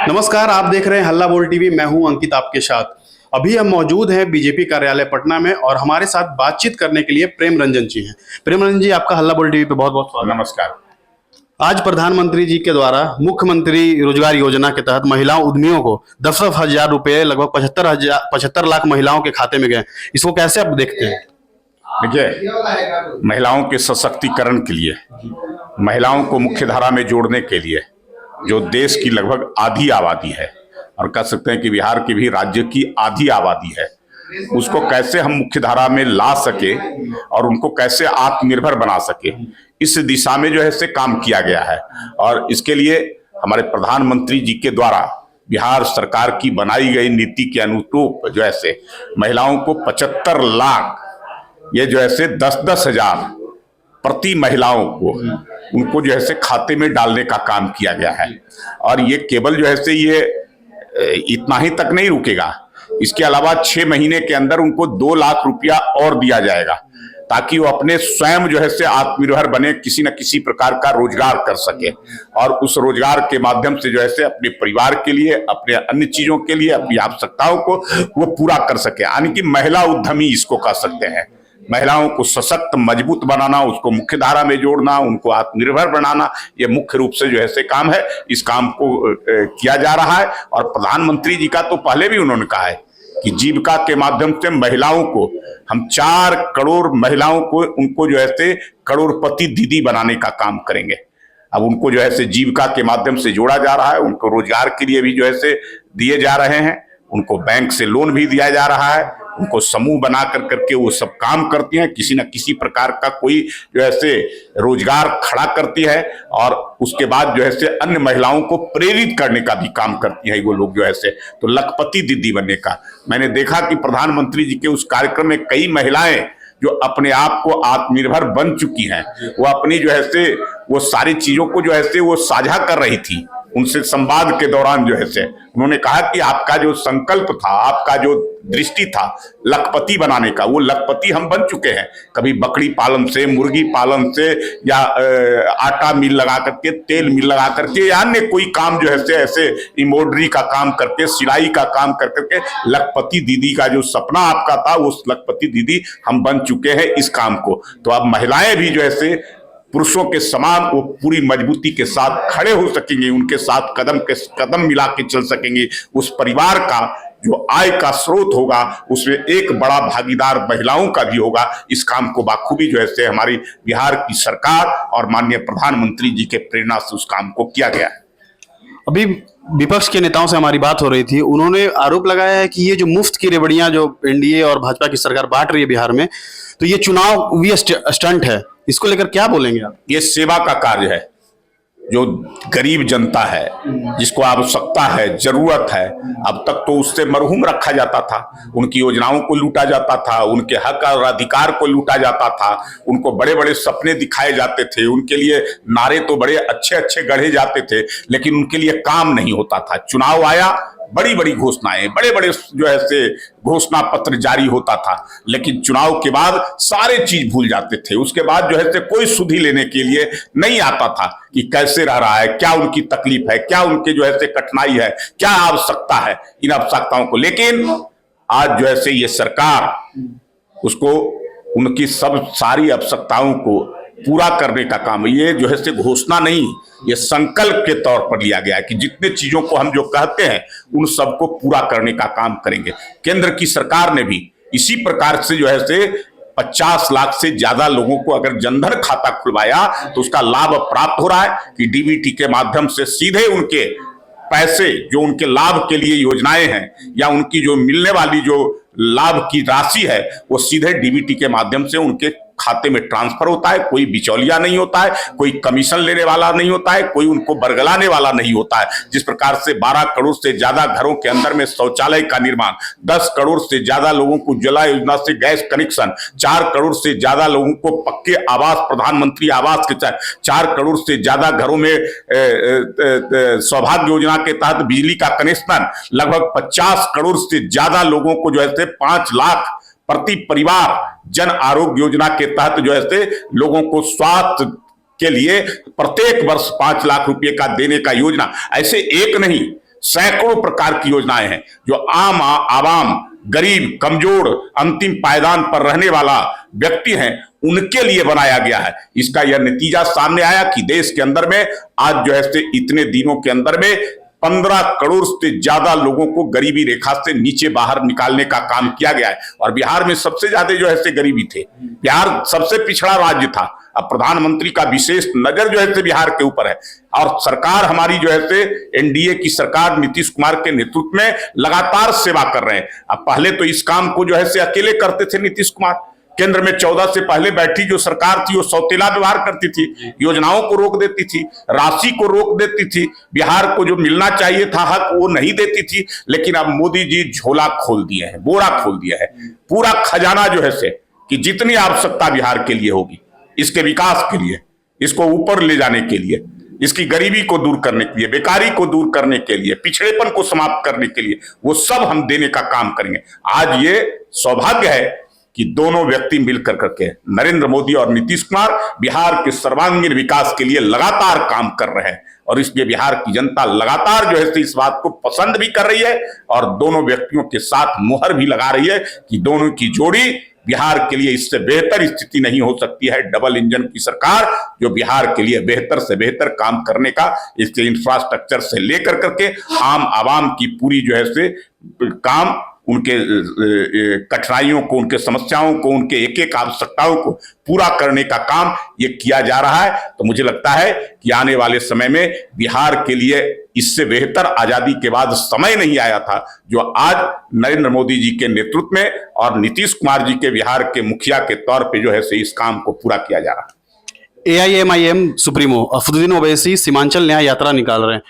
नमस्कार, आप देख रहे हैं हल्ला बोल टीवी। मैं हूं अंकित आपके साथ। अभी हम मौजूद हैं बीजेपी कार्यालय पटना में और हमारे साथ बातचीत करने के लिए प्रेम रंजन जी हैं। प्रेम रंजन जी, आपका हल्ला बोल टीवी पे बहुत बहुत स्वागत। नमस्कार। आज प्रधानमंत्री जी के द्वारा मुख्यमंत्री रोजगार योजना के तहत महिलाओं उद्यमियों को 10,000 रुपए लगभग 75 लाख महिलाओं के खाते में गए। इसको कैसे आप देखते हैं? देखिए, महिलाओं के सशक्तिकरण के लिए, महिलाओं को मुख्य धारा में जोड़ने के लिए, जो देश की लगभग आधी आबादी है और कह सकते हैं कि बिहार की भी राज्य की आधी आबादी है, उसको कैसे हम मुख्य धारा में ला सके और उनको कैसे आत्मनिर्भर बना सके, इस दिशा में जो है से काम किया गया है। और इसके लिए हमारे प्रधानमंत्री जी के द्वारा बिहार सरकार की बनाई गई नीति के अनुरूप जो है से महिलाओं को 75 लाख, ये जो है से 10-10 हजार प्रति महिलाओं को उनको जो है से खाते में डालने का काम किया गया है। और ये केवल जो है से ये इतना ही तक नहीं रुकेगा, इसके अलावा 6 महीने के अंदर उनको 2 लाख रुपया और दिया जाएगा ताकि वो अपने स्वयं जो है से आत्मनिर्भर बने, किसी न किसी प्रकार का रोजगार कर सके और उस रोजगार के माध्यम से जो है से अपने परिवार के लिए, अपने अन्य चीजों के लिए, अपनी आवश्यकताओं को वो पूरा कर सके। यानी कि महिला उद्यमी इसको कह सकते हैं। महिलाओं को सशक्त मजबूत बनाना, उसको मुख्य धारा में जोड़ना, उनको आत्मनिर्भर बनाना, ये मुख्य रूप से जो है से काम है। इस काम को किया जा रहा है और प्रधानमंत्री जी का तो पहले भी उन्होंने कहा है कि जीविका के माध्यम से महिलाओं को हम 4 करोड़ महिलाओं को, उनको जो है से करोड़पति दीदी बनाने का काम करेंगे। अब उनको जो है से जीविका के माध्यम से जोड़ा जा रहा है, उनको रोजगार के लिए भी जो है से दिए जा रहे हैं, उनको बैंक से लोन भी दिया जा रहा है, उनको समूह बना करके वो सब काम करती हैं, किसी न किसी प्रकार का कोई जो है से रोजगार खड़ा करती है और उसके बाद जो है से अन्य महिलाओं को प्रेरित करने का भी काम करती हैं वो लोग जो है से। तो लखपति दीदी बनने का मैंने देखा कि प्रधानमंत्री जी के उस कार्यक्रम में कई महिलाएं जो अपने आप को आत्मनिर्भर बन चुकी हैं, वो अपनी जो है से वो सारी चीजों को जो है से वो साझा कर रही थी। उनसे संवाद के दौरान जो है से उन्होंने कहा कि आपका जो संकल्प था, आपका जो दृष्टि था लखपति बनाने का, वो लखपति हम बन चुके हैं। कभी बकरी पालन से, मुर्गी पालन से या आटा मिल लगा करके, तेल मिल लगा करके या अन्य कोई काम जो है से ऐसे एम्ब्रॉयडरी का काम करके, सिलाई का काम कर करके लखपति दीदी का जो सपना आपका था, उस लखपति दीदी हम बन चुके हैं इस काम को। तो अब महिलाएं भी जो है से पुरुषों के समान वो पूरी मजबूती के साथ खड़े हो सकेंगे, उनके साथ कदम के कदम मिला के चल सकेंगे। उस परिवार का जो आय का स्रोत होगा उसमें एक बड़ा भागीदार महिलाओं का भी होगा। इस काम को बाखूबी जो है से हमारी बिहार की सरकार और माननीय प्रधानमंत्री जी के प्रेरणा से उस काम को किया गया है। अभी विपक्ष के नेताओं से हमारी बात हो रही थी, उन्होंने आरोप लगाया है कि ये जो मुफ्त की रेवड़ियां जो एनडीए और भाजपा की सरकार बांट रही है बिहार में, तो ये चुनावी स्टंट है। इसको लेकर क्या बोलेंगे आप? ये सेवा का कार्य है। जो गरीब जनता है, जिसको आवश्यकता है, जरूरत है, अब तक तो उससे मरहूम रखा जाता था, उनकी योजनाओं को लूटा जाता था, उनके हक और अधिकार को लूटा जाता था, उनको बड़े बड़े सपने दिखाए जाते थे, उनके लिए नारे तो बड़े अच्छे अच्छे गढ़े जाते थे, लेकिन उनके लिए काम नहीं होता था। चुनाव आया, बड़ी बड़ी घोषणाएं, बड़े बड़े जो है से घोषणा पत्र जारी होता था, लेकिन चुनाव के बाद सारे चीज भूल जाते थे। उसके बाद जो है से कोई सुधि लेने के लिए नहीं आता था कि कैसे रह रहा है, क्या उनकी तकलीफ है, क्या उनके जो है से कठिनाई है, क्या आवश्यकता है, इन आवश्यकताओं को। लेकिन आज जो है से ये सरकार उसको, उनकी सब सारी आवश्यकताओं को पूरा करने का काम, ये जो है से घोषणा नहीं, ये संकल्प के तौर पर लिया गया है कि जितने चीजों को हम जो कहते हैं उन सबको पूरा करने का काम करेंगे। केंद्र की सरकार ने भी इसी प्रकार से जो है से 50 लाख से ज्यादा लोगों को अगर जनधन खाता खुलवाया तो उसका लाभ प्राप्त हो रहा है कि डीबीटी के माध्यम से सीधे उनके पैसे, जो उनके लाभ के लिए योजनाएं हैं या उनकी जो मिलने वाली जो लाभ की राशि है, वो सीधे डीबीटी के माध्यम से उनके खाते में ट्रांसफर होता है। कोई बिचौलिया नहीं होता है, कोई कमीशन लेने वाला नहीं होता है, कोई उनको बरगलाने वाला नहीं होता है। जिस प्रकार से 12 करोड़ से ज्यादा घरों के अंदर में शौचालय का निर्माण, 10 करोड़ से ज्यादा लोगों को उज्ज्वला योजना से गैस कनेक्शन, 4 करोड़ से ज्यादा लोगों को पक्के आवास, प्रधानमंत्री आवास के तहत 4 करोड़ से ज्यादा घरों में सौभाग्य योजना के तहत बिजली का कनेक्शन, लगभग 50 करोड़ से ज्यादा लोगों को जो है 5 लाख प्रति परिवार जन आरोग्य योजना के तहत जो है लोगों को स्वास्थ्य के लिए प्रत्येक वर्ष 5 लाख रुपए का देने का योजना। ऐसे एक नहीं, सैकड़ों प्रकार की योजनाएं हैं जो आम आवाम, गरीब, कमजोर, अंतिम पायदान पर रहने वाला व्यक्ति हैं, उनके लिए बनाया गया है। इसका यह नतीजा सामने आया कि देश के अंदर में आज जो है से इतने दिनों के अंदर में 15 करोड़ से ज्यादा लोगों को गरीबी रेखा से नीचे बाहर निकालने का काम किया गया है। और बिहार में सबसे ज्यादा जो है से गरीबी थे, बिहार सबसे पिछड़ा राज्य था। अब प्रधानमंत्री का विशेष नजर जो है से बिहार के ऊपर है और सरकार हमारी जो है से एनडीए की सरकार नीतीश कुमार के नेतृत्व में लगातार सेवा कर रहे हैं। अब पहले तो इस काम को जो है से अकेले करते थे नीतीश कुमार। केंद्र में 14 से पहले बैठी जो सरकार थी वो सौतेला व्यवहार करती थी, योजनाओं को रोक देती थी, राशि को रोक देती थी, बिहार को जो मिलना चाहिए था हक वो नहीं देती थी। लेकिन अब मोदी जी झोला खोल दिए हैं, बोरा खोल दिया है, पूरा खजाना जो है से कि जितनी आवश्यकता बिहार के लिए होगी, इसके विकास के लिए, इसको ऊपर ले जाने के लिए, इसकी गरीबी को दूर करने के लिए, बेकारी को दूर करने के लिए, पिछड़ेपन को समाप्त करने के लिए, वो सब हम देने का काम करेंगे। आज ये सौभाग्य है कि दोनों व्यक्ति मिलकर करके नरेंद्र मोदी और नीतीश कुमार बिहार के सर्वांगीण विकास के लिए लगातार काम कर रहे हैं और इसलिए बिहार की जनता लगातार जो है इस बात को पसंद भी कर रही है और दोनों व्यक्तियों के साथ मुहर भी लगा रही है कि दोनों की जोड़ी बिहार के लिए इससे बेहतर स्थिति नहीं हो सकती है। डबल इंजन की सरकार जो बिहार के लिए बेहतर से बेहतर काम करने का, इसके इंफ्रास्ट्रक्चर से लेकर करके आम आवाम की पूरी जो है से काम, उनके कठिनाइयों को, उनके समस्याओं को, उनके एक एक आवश्यकताओं को पूरा करने का काम ये किया जा रहा है। तो मुझे लगता है कि आने वाले समय में बिहार के लिए इससे बेहतर आजादी के बाद समय नहीं आया था जो आज नरेंद्र मोदी जी के नेतृत्व में और नीतीश कुमार जी के बिहार के मुखिया के तौर पे जो है से इस काम को पूरा किया जा रहा है। एआईएमआईएम सुप्रीमो असदुद्दीन ओवैसी सीमांचल न्याय यात्रा निकाल रहे हैं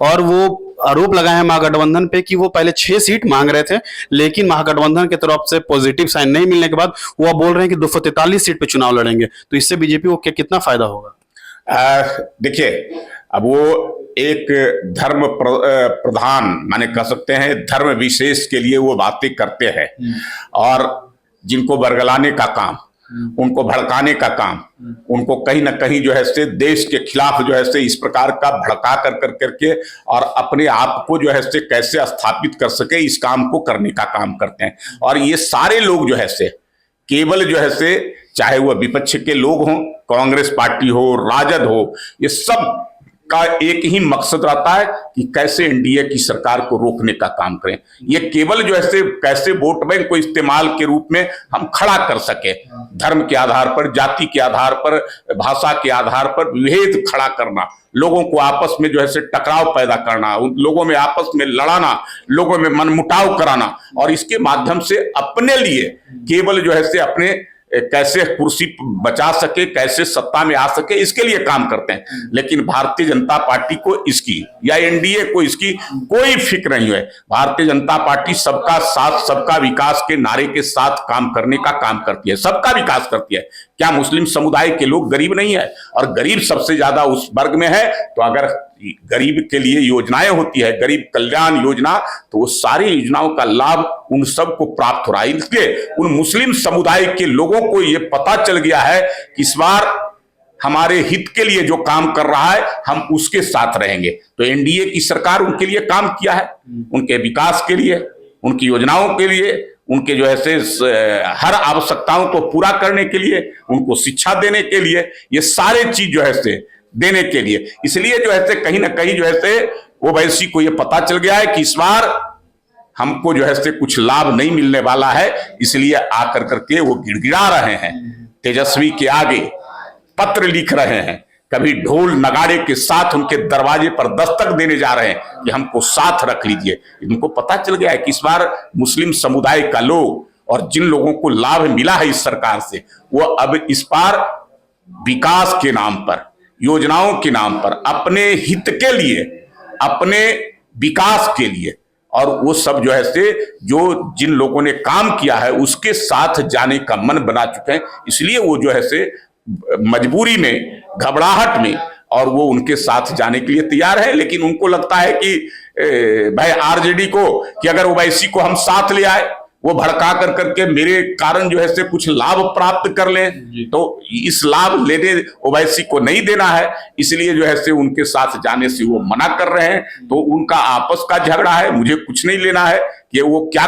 और वो आरोप लगाए हैं महागठबंधन पे कि वो पहले 6 सीट मांग रहे थे, लेकिन महागठबंधन की तरफ से पॉजिटिव साइन नहीं मिलने के बाद वो अब बोल रहे हैं कि 243 सीट पे चुनाव लड़ेंगे। तो इससे बीजेपी को कितना फायदा होगा? देखिए, अब वो एक धर्म प्रधान माने कह सकते हैं धर्म विशेष के लिए वो बातें करते हैं और जिनको बरगलाने का काम, उनको भड़काने का काम, उनको कहीं ना कहीं जो है से देश के खिलाफ जो है से इस प्रकार का भड़का कर करके और अपने आप को जो है से कैसे स्थापित कर सके इस काम को करने का काम करते हैं। और ये सारे लोग जो है से केवल जो है से चाहे वह विपक्ष के लोग हों, कांग्रेस पार्टी हो, राजद हो, ये सब का एक ही मकसद रहता है कि कैसे एनडीए की सरकार को रोकने का काम करें। ये केवल जो है कैसे वोट बैंक को इस्तेमाल के रूप में हम खड़ा कर सके, धर्म के आधार पर, जाति के आधार पर, भाषा के आधार पर विभेद खड़ा करना, लोगों को आपस में जो है टकराव पैदा करना, उन लोगों में आपस में लड़ाना, लोगों में मनमुटाव कराना और इसके माध्यम से अपने लिए केवल जो है अपने कैसे कुर्सी बचा सके, कैसे सत्ता में आ सके, इसके लिए काम करते हैं। लेकिन भारतीय जनता पार्टी को इसकी या एनडीए को इसकी कोई फिक्र नहीं है। भारतीय जनता पार्टी सबका साथ सबका विकास के नारे के साथ काम करने का काम करती है, सबका विकास करती है। क्या मुस्लिम समुदाय के लोग गरीब नहीं है? और गरीब सबसे ज्यादा उस वर्ग में है। तो अगर गरीब के लिए योजनाएं होती है, गरीब कल्याण योजना, तो वो सारी योजनाओं का लाभ उन सबको प्राप्त हो रहा है। इसलिए उन मुस्लिम समुदाय के लोगों को ये पता चल गया है कि इस बार हमारे हित के लिए जो काम कर रहा है हम उसके साथ रहेंगे। तो एनडीए की सरकार उनके लिए काम किया है, उनके विकास के लिए, उनकी योजनाओं के लिए, उनके जो है हर आवश्यकताओं को पूरा करने के लिए, उनको शिक्षा देने के लिए, ये सारे चीज जो है देने के लिए। इसलिए जो है कहीं ना कहीं जो है ओवैसी को ये पता चल गया है कि इस बार हमको जो है कुछ लाभ नहीं मिलने वाला है, इसलिए आकर करके वो गिड़गिड़ा रहे हैं, तेजस्वी के आगे पत्र लिख रहे हैं, कभी ढोल नगाड़े के साथ उनके दरवाजे पर दस्तक देने जा रहे हैं कि हमको साथ रख लीजिए। इनको पता चल गया है कि इस बार मुस्लिम समुदाय का लोग और जिन लोगों को लाभ मिला है इस सरकार से, वो अब इस बार विकास के नाम पर, योजनाओं के नाम पर, अपने हित के लिए, अपने विकास के लिए और वो सब जो है जो जिन लोगों ने काम किया है उसके साथ जाने का मन बना चुके हैं। इसलिए वो जो है मजबूरी में, घबराहट में और वो उनके साथ जाने के लिए तैयार है। लेकिन उनको लगता है कि भाई आरजेडी को कि अगर ओवैसी को हम साथ ले आए वो भड़का कर करके मेरे कारण जो है से कुछ लाभ प्राप्त कर ले, तो इस लाभ लेने ओवैसी को नहीं देना है, इसलिए जो है से उनके साथ जाने से वो मना कर रहे हैं। तो उनका आपस का झगड़ा है, मुझे कुछ नहीं लेना है कि वो क्या